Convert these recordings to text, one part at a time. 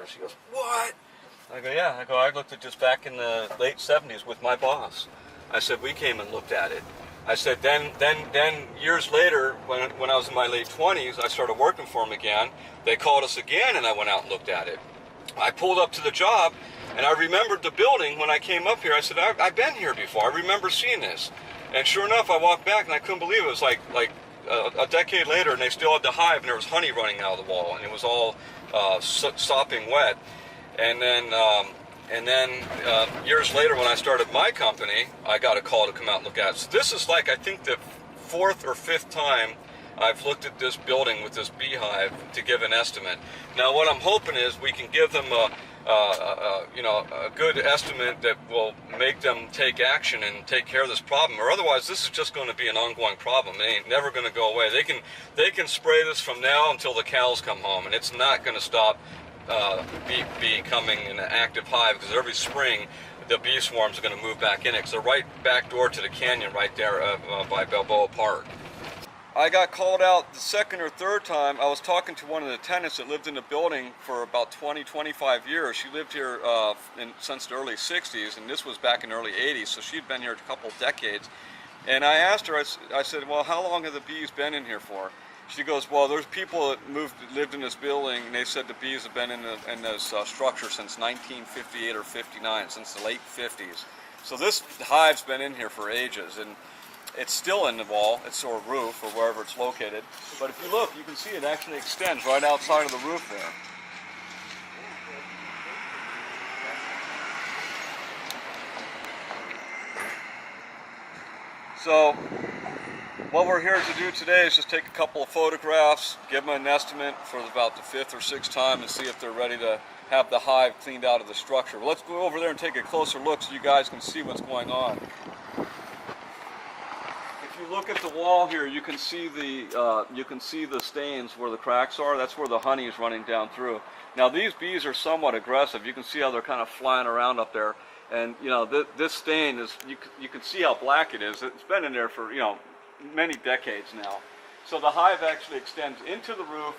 And she goes, what? I go, yeah. I go, I looked at this back in the late 70s with my boss. I said, we came and looked at it. I said, then years later, when I was in my late 20s, I started working for them again. They called us again, and I went out and looked at it. I pulled up to the job, and I remembered the building when I came up here. I said, I've been here before. I remember seeing this. And sure enough, I walked back, and I couldn't believe it. It was like a decade later, and they still had the hive, and there was honey running out of the wall, and it was all sopping wet. And then years later, when I started my company, I got a call to come out and look at it. So this is like, I think, the 4th or 5th time I've looked at this building with this beehive to give an estimate. Now, what I'm hoping is we can give them a good estimate that will make them take action and take care of this problem, or otherwise this is just going to be an ongoing problem. It ain't never going to go away. They can spray this from now until the cows come home, and it's not going to stop becoming an active hive, because every spring the bee swarms are going to move back in it. Because they're right back door to the canyon right there by Balboa Park. I got called out the 2nd or 3rd time. I was talking to one of the tenants that lived in the building for about 20-25 years. She lived here since the early 60s, and this was back in the early 80s, so she'd been here a couple decades. And I asked her, I said, well, how long have the bees been in here for? She goes, well, there's people that lived in this building, and they said the bees have been in this structure since 1958 or 59, since the late 50s. So this hive's been in here for ages, and it's still in the wall, it's or roof, or wherever it's located. But if you look, you can see it actually extends right outside of the roof there. So what we're here to do today is just take a couple of photographs, give them an estimate for about the 5th or 6th time, and see if they're ready to have the hive cleaned out of the structure. Well, let's go over there and take a closer look so you guys can see what's going on. If you look at the wall here, you can see the stains where the cracks are. That's where the honey is running down through. Now these bees are somewhat aggressive. You can see how they're kind of flying around up there. And you know, this stain is, you can see how black it is. It's been in there for, you know, many decades now. So the hive actually extends into the roof,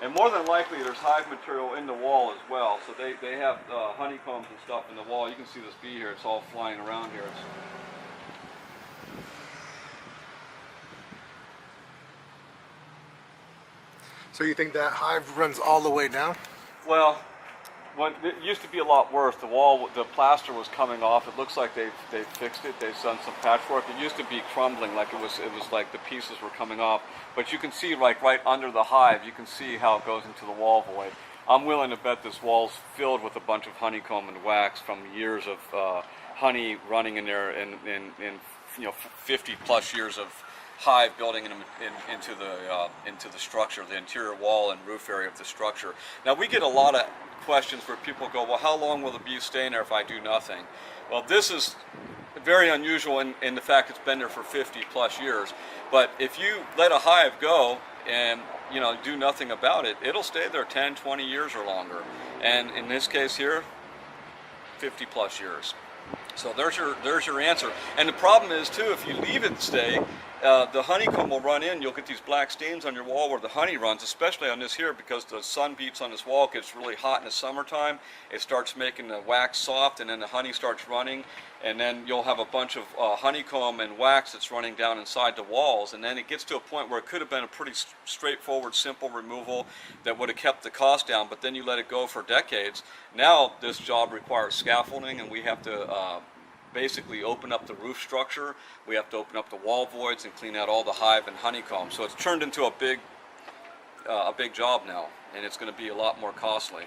and more than likely there's hive material in the wall as well. So they have honeycombs and stuff in the wall. You can see this bee here, it's all flying around here. So you think that hive runs all the way down? Well, it used to be a lot worse. The wall, the plaster was coming off. It looks like they've fixed it. They've done some patchwork. It used to be crumbling, like it was like the pieces were coming off. But you can see, like right under the hive, you can see how it goes into the wall void. I'm willing to bet this wall's filled with a bunch of honeycomb and wax from years of honey running in there, and you know, 50 plus years of hive building into the structure, the interior wall and roof area of the structure. Now we get a lot of questions where people go, well, how long will the bees stay in there if I do nothing? Well, this is very unusual in the fact it's been there for 50 plus years. But if you let a hive go and, you know, do nothing about it, it'll stay there 10, 20 years or longer. And in this case here, 50 plus years. So there's your answer. And the problem is too, if you leave it stay, the honeycomb will run in. You'll get these black stains on your wall where the honey runs, especially on this here, because the sun beats on this wall. It gets really hot in the summertime. It starts making the wax soft, and then the honey starts running, and then you'll have a bunch of honeycomb and wax that's running down inside the walls. And then it gets to a point where it could have been a pretty straightforward, simple removal that would have kept the cost down, but then you let it go for decades. Now this job requires scaffolding, and we have to basically open up the roof structure. We have to open up the wall voids and clean out all the hive and honeycomb. So it's turned into a big job now, and it's going to be a lot more costly.